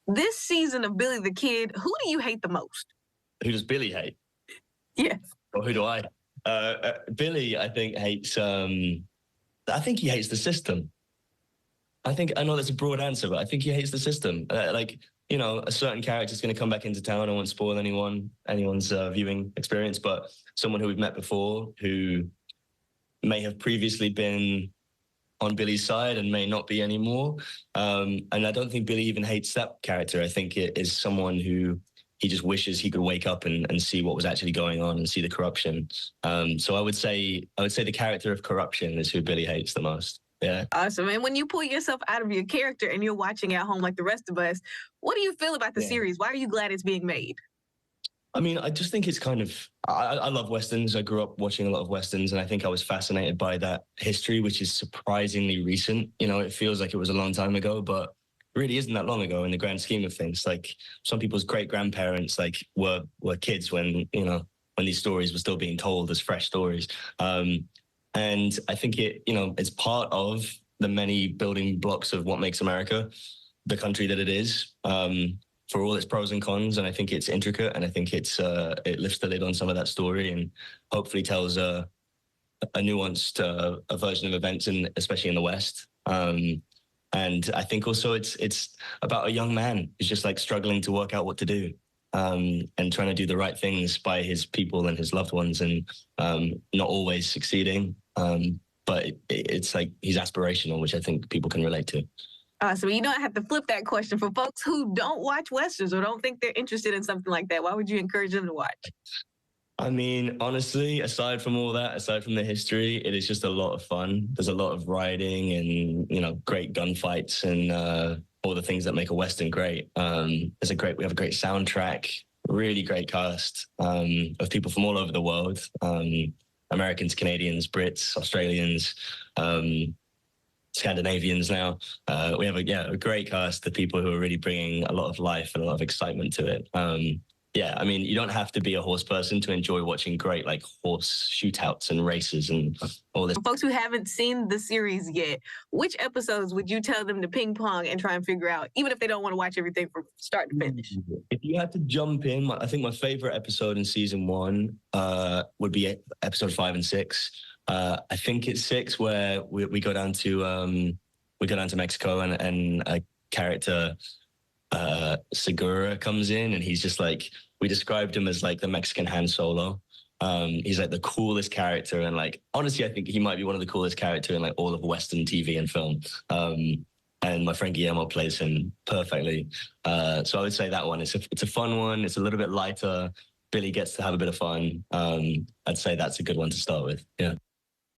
This season of Billy the Kid, who do you hate the most? Who does Billy hate? Yes. Or who do I? Billy, I think, hates, I think he hates the system. I know that's a broad answer, but I think he hates the system. A certain character is going to come back into town. I won't spoil anyone's viewing experience, but someone who we've met before who may have previously been on Billy's side and may not be anymore. And I don't think Billy even hates that character. I think it is someone who he just wishes he could wake up and see what was actually going on and see the corruption. So I would say the character of corruption is who Billy hates the most. Yeah. Awesome. And when you pull yourself out of your character and you're watching at home like the rest of us, what do you feel about the series? Why are you glad it's being made? I mean, I just think it's kind of, I love Westerns. I grew up watching a lot of Westerns, and I think I was fascinated by that history, which is surprisingly recent. You know, it feels like it was a long time ago, but it really isn't that long ago in the grand scheme of things. Like, some people's great-grandparents, were kids when these stories were still being told as fresh stories. And I think it's part of the many building blocks of what makes America the country that it is, for all its pros and cons. And I think it's intricate, and I think it lifts the lid on some of that story and hopefully tells a nuanced a version of events, especially in the West. And I think also it's about a young man who's just struggling to work out what to do. And trying to do the right things by his people and his loved ones, and not always succeeding. But it's like he's aspirational, which I think people can relate to. So you don't have to flip that question for folks who don't watch Westerns or don't think they're interested in something like that. Why would you encourage them to watch? I mean, honestly, aside from all that, aside from the history, it is just a lot of fun. There's a lot of riding and, great gunfights and all the things that make a Western great. We have a great soundtrack, really great cast of people from all over the world. Americans, Canadians, Brits, Australians, Scandinavians now. We have a great cast of people who are really bringing a lot of life and a lot of excitement to it. I mean, you don't have to be a horse person to enjoy watching great horse shootouts and races and all this. For folks who haven't seen the series yet, which episodes would you tell them to ping pong and try and figure out, even if they don't want to watch everything from start to finish? If you had to jump in, I think my favorite episode in season 1 would be episode 5 and 6. I think it's 6 where we go down to Mexico and a character Segura comes in, and he's just we described him as the Mexican Han Solo. He's the coolest character, and honestly, I think he might be one of the coolest characters in all of Western TV and film. And my friend Guillermo plays him perfectly. So I would say that one. It's a fun one. It's a little bit lighter. Billy gets to have a bit of fun. I'd say that's a good one to start with. Yeah.